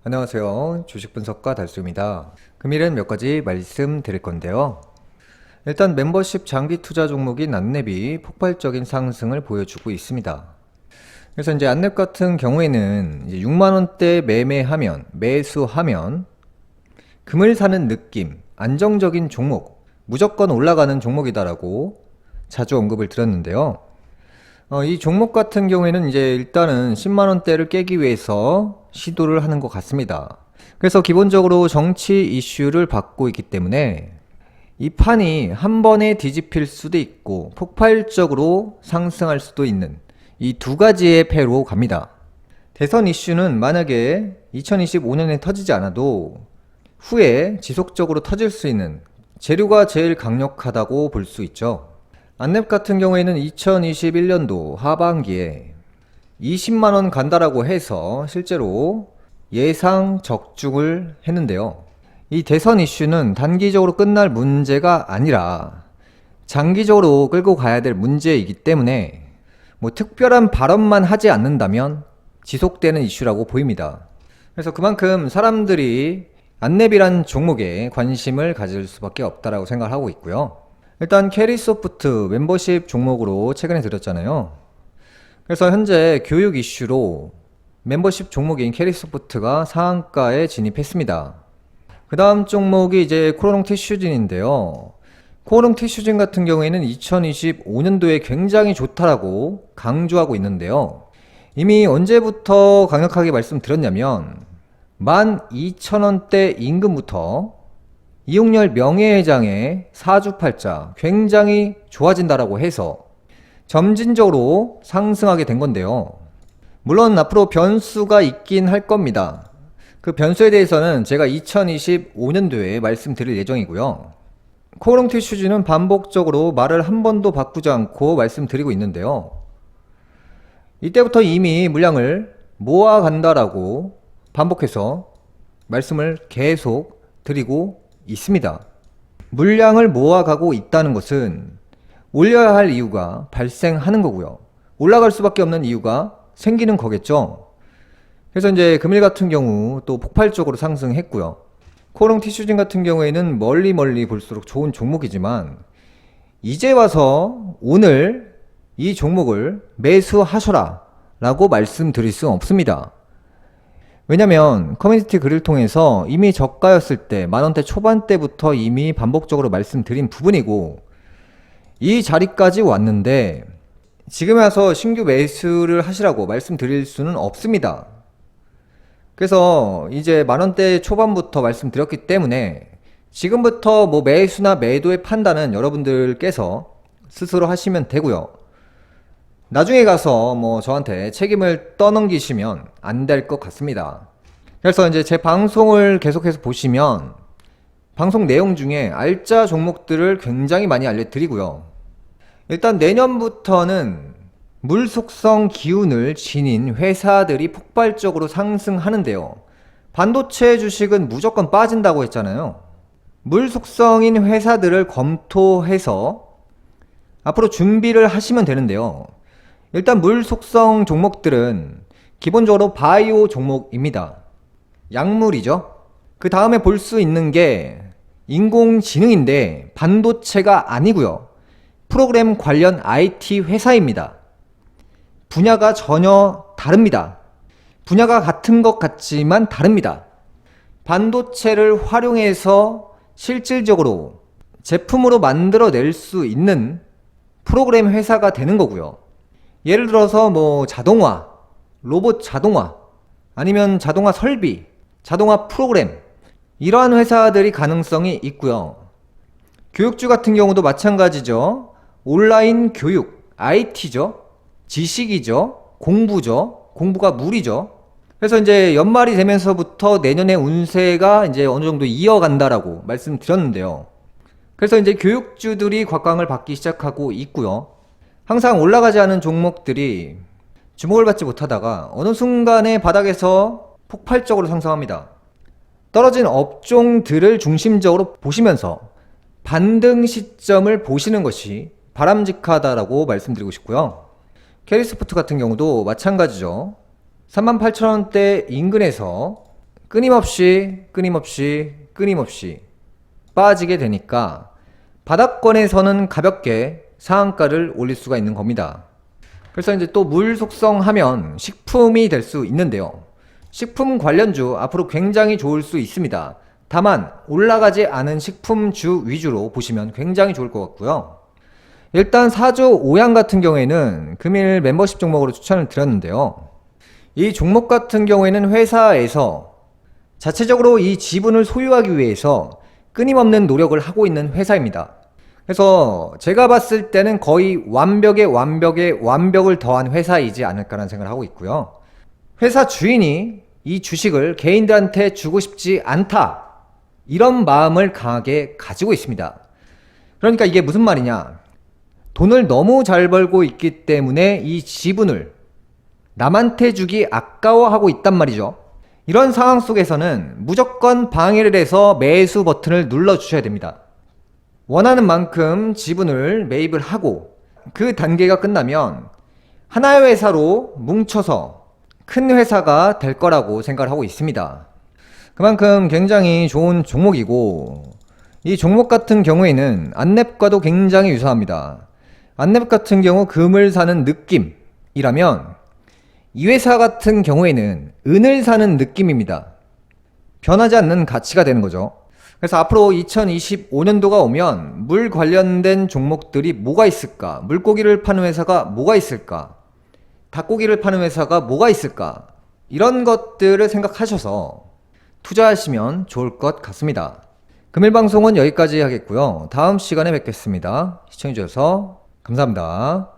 안녕하세요. 주식분석가 달수입니다. 금일은 몇 가지 말씀드릴 건데요. 일단 멤버십 장기 투자 종목인 안랩이 폭발적인 상승을 보여주고 있습니다. 그래서 이제 안랩 같은 경우에는 이제 6만원대 매수하면 금을 사는 느낌, 안정적인 종목, 무조건 올라가는 종목이다라고 자주 언급을 드렸는데요. 이 종목 같은 경우에는 이제 일단은 10만원대를 깨기 위해서 시도를 하는 것 같습니다. 그래서 기본적으로 정치 이슈를 받고 있기 때문에 이 판이 한 번에 뒤집힐 수도 있고 폭발적으로 상승할 수도 있는 이 두 가지의 패로 갑니다. 대선 이슈는 만약에 2025년에 터지지 않아도 후에 지속적으로 터질 수 있는 재료가 제일 강력하다고 볼 수 있죠. 안랩 같은 경우에는 2021년도 하반기에 20만원 간다라고 해서 실제로 예상 적중을 했는데요. 이 대선 이슈는 단기적으로 끝날 문제가 아니라 장기적으로 끌고 가야 될 문제이기 때문에 뭐 특별한 발언만 하지 않는다면 지속되는 이슈라고 보입니다. 그래서 그만큼 사람들이 안랩이란 종목에 관심을 가질 수밖에 없다라고 생각하고 있고요. 일단 캐리소프트 멤버십 종목으로 최근에 드렸잖아요. 그래서 현재 교육 이슈로 멤버십 종목인 캐리소프트가 상한가에 진입했습니다. 그 다음 종목이 이제 코오롱 티슈진인데요. 코오롱 티슈진 같은 경우에는 2025년도에 굉장히 좋다라고 강조하고 있는데요. 이미 언제부터 강력하게 말씀드렸냐면 12,000원대 임금부터 이용렬 명예회장의 사주팔자 굉장히 좋아진다라고 해서 점진적으로 상승하게 된 건데요. 물론 앞으로 변수가 있긴 할 겁니다. 그 변수에 대해서는 제가 2025년도에 말씀드릴 예정이고요. 코오롱 티슈즈는 반복적으로 말을 한 번도 바꾸지 않고 말씀드리고 있는데요. 이때부터 이미 물량을 모아간다라고 반복해서 말씀을 계속 드리고 있습니다. 물량을 모아가고 있다는 것은 올려야 할 이유가 발생하는 거고요. 올라갈 수밖에 없는 이유가 생기는 거겠죠. 그래서 이제 금일 같은 경우 또 폭발적으로 상승했고요. 코오롱 티슈진 같은 경우에는 멀리 볼수록 좋은 종목이지만 이제 와서 오늘 이 종목을 매수하셔라 라고 말씀드릴 수 없습니다. 왜냐면 커뮤니티 글을 통해서 이미 저가였을 때 만원대 초반대부터 이미 반복적으로 말씀드린 부분이고 이 자리까지 왔는데 지금 와서 신규 매수를 하시라고 말씀드릴 수는 없습니다. 그래서 이제 만원대 초반부터 말씀드렸기 때문에 지금부터 뭐 매수나 매도의 판단은 여러분들께서 스스로 하시면 되고요. 나중에 가서 뭐 저한테 책임을 떠넘기시면 안 될 것 같습니다. 그래서 이제 제 방송을 계속해서 보시면 방송 내용 중에 알짜 종목들을 굉장히 많이 알려드리고요. 일단 내년부터는 물 속성 기운을 지닌 회사들이 폭발적으로 상승하는데요. 반도체 주식은 무조건 빠진다고 했잖아요. 물 속성인 회사들을 검토해서 앞으로 준비를 하시면 되는데요. 일단 물 속성 종목들은 기본적으로 바이오 종목입니다. 약물이죠. 그 다음에 볼 수 있는 게 인공지능인데 반도체가 아니고요. 프로그램 관련 IT 회사입니다. 분야가 전혀 다릅니다. 분야가 같은 것 같지만 다릅니다. 반도체를 활용해서 실질적으로 제품으로 만들어낼 수 있는 프로그램 회사가 되는 거고요. 예를 들어서 뭐 자동화, 로봇 자동화, 아니면 자동화 설비, 자동화 프로그램 이러한 회사들이 가능성이 있고요. 교육주 같은 경우도 마찬가지죠. 온라인 교육, IT죠. 지식이죠. 공부죠. 공부가 물이죠. 그래서 이제 연말이 되면서부터 내년의 운세가 이제 어느 정도 이어간다라고 말씀드렸는데요. 그래서 이제 교육주들이 곽광을 받기 시작하고 있고요. 항상 올라가지 않은 종목들이 주목을 받지 못하다가 어느 순간에 바닥에서 폭발적으로 상승합니다. 떨어진 업종들을 중심적으로 보시면서 반등 시점을 보시는 것이 바람직하다라고 말씀드리고 싶고요. 캐리소프트 같은 경우도 마찬가지죠. 38,000원대 인근에서 끊임없이 빠지게 되니까 바닥권에서는 가볍게 상한가를 올릴 수가 있는 겁니다. 그래서 이제 또 물 속성하면 식품이 될 수 있는데요. 식품 관련주 앞으로 굉장히 좋을 수 있습니다. 다만 올라가지 않은 식품주 위주로 보시면 굉장히 좋을 것 같고요. 일단 4조 5양 같은 경우에는 금일 멤버십 종목으로 추천을 드렸는데요. 이 종목 같은 경우에는 회사에서 자체적으로 이 지분을 소유하기 위해서 끊임없는 노력을 하고 있는 회사입니다. 그래서 제가 봤을 때는 거의 완벽에 완벽을 더한 회사이지 않을까라는 생각을 하고 있고요. 회사 주인이 이 주식을 개인들한테 주고 싶지 않다, 이런 마음을 강하게 가지고 있습니다. 그러니까 이게 무슨 말이냐, 돈을 너무 잘 벌고 있기 때문에 이 지분을 남한테 주기 아까워하고 있단 말이죠. 이런 상황 속에서는 무조건 방해를 해서 매수 버튼을 눌러주셔야 됩니다. 원하는 만큼 지분을 매입을 하고 그 단계가 끝나면 하나의 회사로 뭉쳐서 큰 회사가 될 거라고 생각을 하고 있습니다. 그만큼 굉장히 좋은 종목이고, 이 종목 같은 경우에는 안랩과도 굉장히 유사합니다. 안랩 같은 경우 금을 사는 느낌이라면 이 회사 같은 경우에는 은을 사는 느낌입니다. 변하지 않는 가치가 되는 거죠. 그래서 앞으로 2025년도가 오면 물 관련된 종목들이 뭐가 있을까? 물고기를 파는 회사가 뭐가 있을까? 닭고기를 파는 회사가 뭐가 있을까? 이런 것들을 생각하셔서 투자하시면 좋을 것 같습니다. 금일 방송은 여기까지 하겠고요. 다음 시간에 뵙겠습니다. 시청해주셔서 감사합니다.